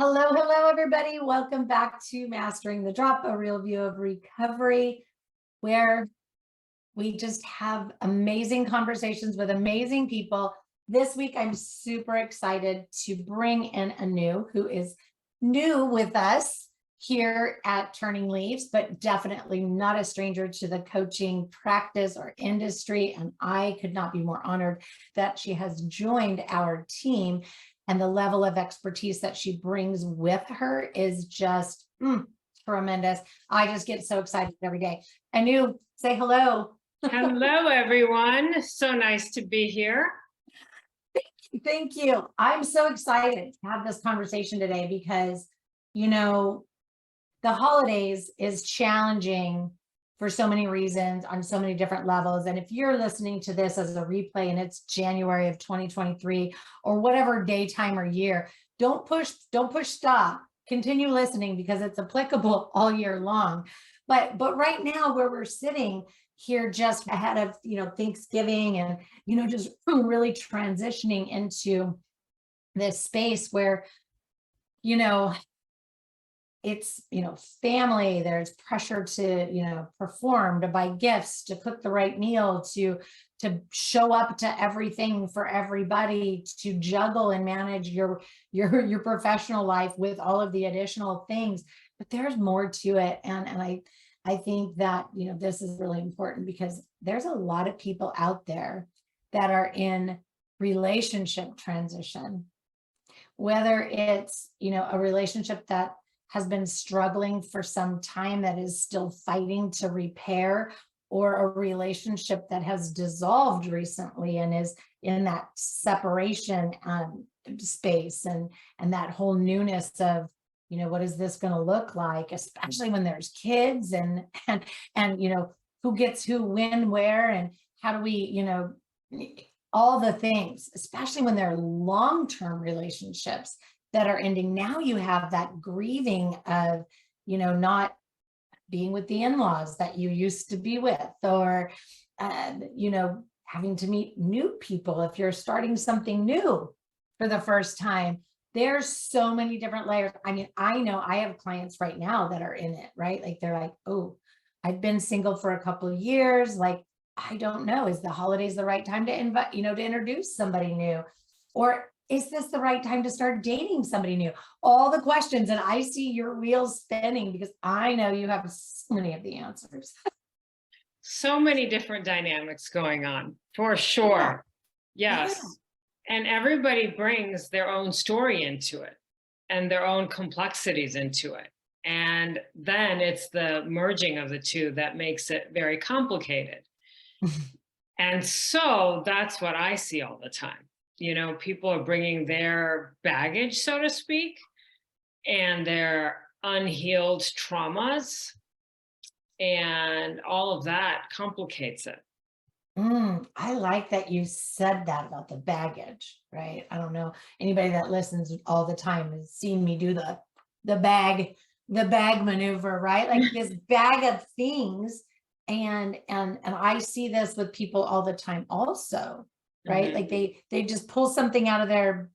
Hello, hello, everybody. Welcome back to Mastering the Drop, a real view of recovery, where we just have amazing conversations with amazing people. This week, I'm super excited to bring in Anu, who is new with us here at Turning Leaves, but definitely not a stranger to the coaching practice or industry. And I could not be more honored that she has joined our team. And the level of expertise that she brings with her is just tremendous. I just get so excited every day. Anu, say hello. Hello, everyone. So nice to be here. Thank you. I'm so excited to have this conversation today because, the holidays is challenging for so many reasons on so many different levels. And if you're listening to this as a replay and it's January of 2023 or whatever daytime or year, don't push stop. Continue listening because it's applicable all year long. But right now where we're sitting here just ahead of, Thanksgiving and, just really transitioning into this space where, it's family, there's pressure to perform, to buy gifts, to cook the right meal, to show up to everything for everybody, to juggle and manage your professional life with all of the additional things. But there's more to it, and I think that this is really important because there's a lot of people out there that are in relationship transition, whether it's a relationship that has been struggling for some time that is still fighting to repair, or a relationship that has dissolved recently and is in that separation space and that whole newness of what is this going to look like, especially when there's kids and who gets who, when, where, and how do we all the things, especially when they're long-term relationships that are ending. Now you have that grieving of, not being with the in-laws that you used to be with, or, having to meet new people if you're starting something new for the first time. There's so many different layers. I mean, I know I have clients right now that are in it, right? Like they're like, oh, I've been single for a couple of years. Like, I don't know, is the holidays the right time to invite, to introduce somebody new? Or is this the right time to start dating somebody new? All the questions, and I see your wheels spinning because I know you have so many of the answers. So many different dynamics going on, for sure. Yeah. Yes. Yeah. And everybody brings their own story into it and their own complexities into it. And then it's the merging of the two that makes it very complicated. And so that's what I see all the time. People are bringing their baggage, so to speak, and their unhealed traumas, and all of that complicates it. I like that you said that about the baggage, right? I don't know, anybody that listens all the time has seen me do the bag maneuver, right? Like this bag of things. And I see this with people all the time also, right? Like they just pull something out of their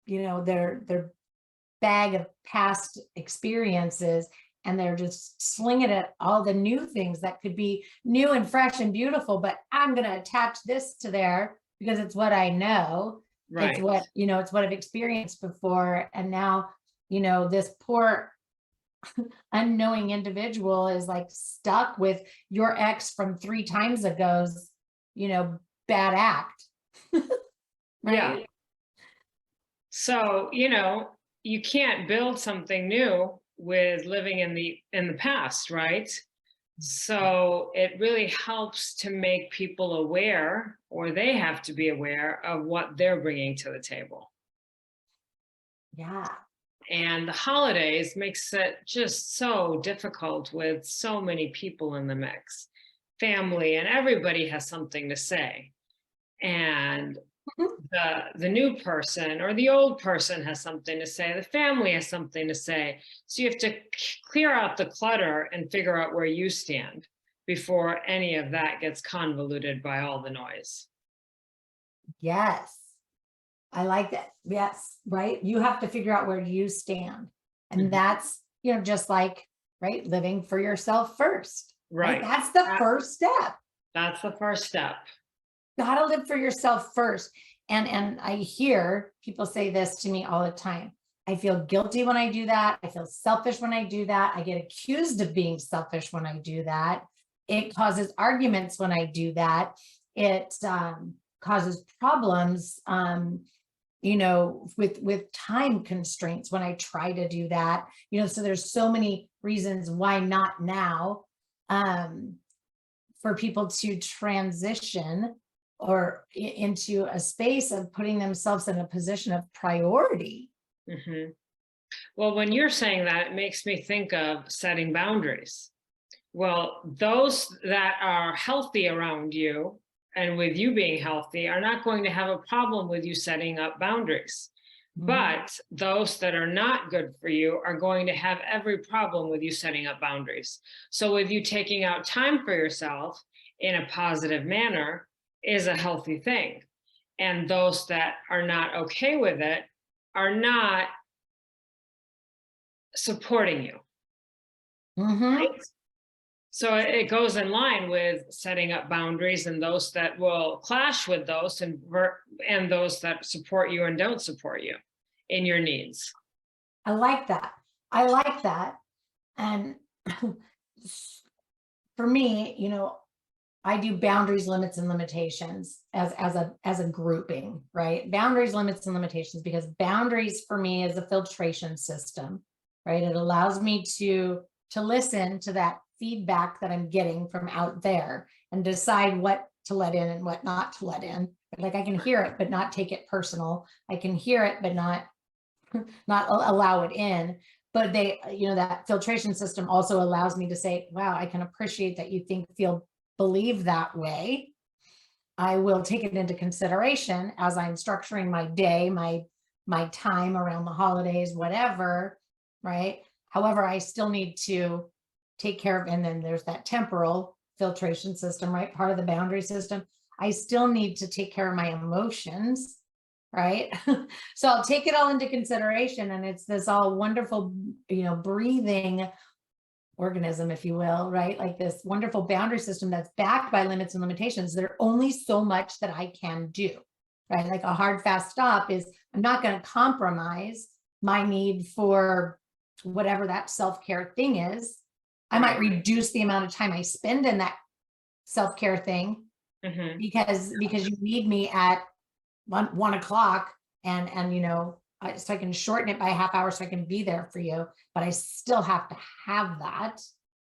their bag of past experiences, and they're just slinging it at all the new things that could be new and fresh and beautiful, but I'm going to attach this to there because it's what I know. Right. It's what it's what I've experienced before. And now this poor unknowing individual is like stuck with your ex from 3 times ago's bad act. Right? Yeah. So you can't build something new with living in the past, right? So it really helps to make people aware, or they have to be aware of what they're bringing to the table. Yeah. And the holidays makes it just so difficult with so many people in the mix, family, and everybody has something to say. And the new person or the old person has something to say, the family has something to say. So you have to clear out the clutter and figure out where you stand before any of that gets convoluted by all the noise. Yes. I like that. Yes, right. You have to figure out where you stand. And Mhm. that's, just like, right, living for yourself first. Right. Right. That's the That- first step. That's the first step. Gotta live for yourself first. And I hear people say this to me all the time. I feel guilty when I do that. I feel selfish when I do that. I get accused of being selfish when I do that. It causes arguments when I do that. It causes problems, with time constraints when I try to do that. So there's so many reasons why not now, for people to transition or into a space of putting themselves in a position of priority. Mhm. Well, when you're saying that, it makes me think of setting boundaries. Well, those that are healthy around you and with you being healthy are not going to have a problem with you setting up boundaries. But those that are not good for you are going to have every problem with you setting up boundaries. So, with you taking out time for yourself in a positive manner is a healthy thing. And those that are not okay with it are not supporting you. Mm-hmm. Right? So it goes in line with setting up boundaries, and those that will clash with those, and those that support you and don't support you in your needs. I like that. I like that. And for me, I do boundaries, limits, and limitations as a grouping, right? Boundaries, limits, and limitations, because boundaries for me is a filtration system, right? It allows me to listen to that feedback that I'm getting from out there and decide what to let in and what not to let in. Like, I can hear it, but not take it personal. I can hear it, but not allow it in. But that filtration system also allows me to say, wow, I can appreciate that you believe that way. I will take it into consideration as I'm structuring my day, my time around the holidays, whatever, right? However, I still need to take care of, and then there's that temporal filtration system, right? Part of the boundary system. I still need to take care of my emotions, right? So I'll take it all into consideration, and it's this all wonderful, breathing organism, if you will, right? Like this wonderful boundary system that's backed by limits and limitations. There's only so much that I can do, right? Like a hard, fast stop is, I'm not going to compromise my need for whatever that self-care thing is. I might reduce the amount of time I spend in that self-care thing, because you need me at 1 o'clock, and so I can shorten it by a half hour so I can be there for you, but I still have to have that,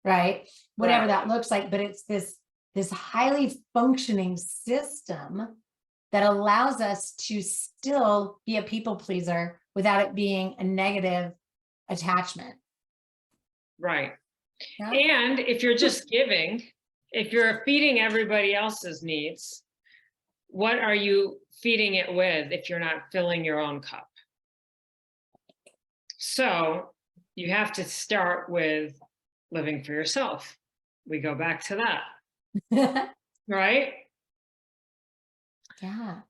right? Whatever that looks like. But it's this highly functioning system that allows us to still be a people pleaser without it being a negative attachment. Right. Yeah. And if you're just giving, if you're feeding everybody else's needs, what are you feeding it with if you're not filling your own cup? So you have to start with living for yourself. We go back to that, right? Yeah.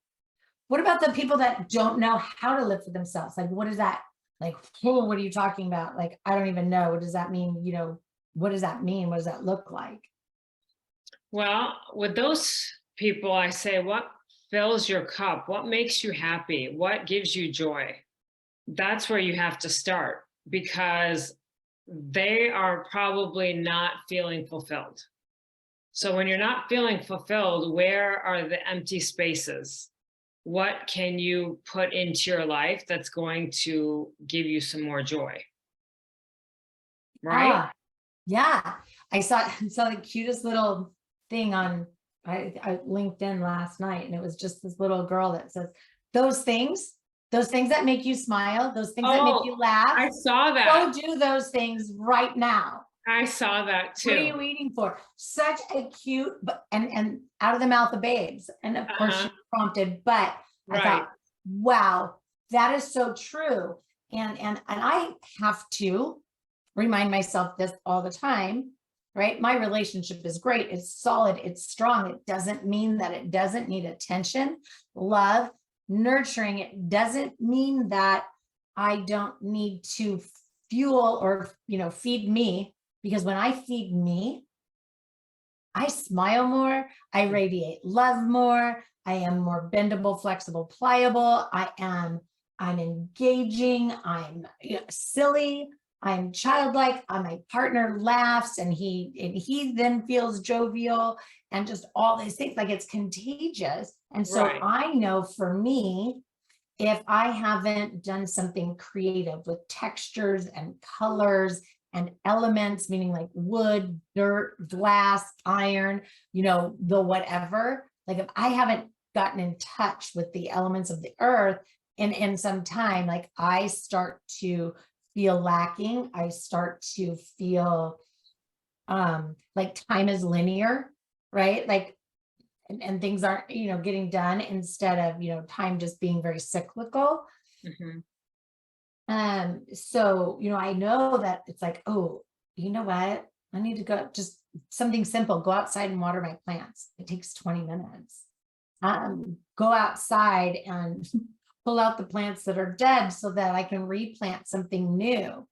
What about the people that don't know how to live for themselves? Like, what is that? Like, what are you talking about? Like, I don't even know. What does that mean? What does that mean? What does that look like? Well, with those people, I say, what fills your cup? What makes you happy? What gives you joy? That's where you have to start, because they are probably not feeling fulfilled. So when you're not feeling fulfilled, where are the empty spaces? What can you put into your life that's going to give you some more joy? Right? Yeah. I saw the cutest little thing on LinkedIn last night, and it was just this little girl that says, those things that make you smile, those things that make you laugh, I saw go that. do those things right now. I saw that too. What are you waiting for? Such a cute, and out of the mouth of babes. And of course she prompted, but I thought, wow, that is so true. And I have to remind myself this all the time, right? My relationship is great. It's solid. It's strong. It doesn't mean that it doesn't need attention, love, nurturing, it doesn't mean that I don't need to fuel or, feed me, because when I feed me, I smile more, I radiate love more, I am more bendable, flexible, pliable, I'm engaging, I'm silly, I'm childlike, my partner laughs and he then feels jovial, and just all these things, like it's contagious. And so Right. I know for me, if I haven't done something creative with textures and colors and elements, meaning like wood, dirt, glass, iron, the whatever, like if I haven't gotten in touch with the elements of the earth in some time, like I start to feel lacking. I start to feel like time is linear, right? Like and things aren't, getting done, instead of, time just being very cyclical. Mhm. So, I know that it's like, oh, you know what? I need to go, just something simple, go outside and water my plants. It takes 20 minutes. Go outside and pull out the plants that are dead so that I can replant something new.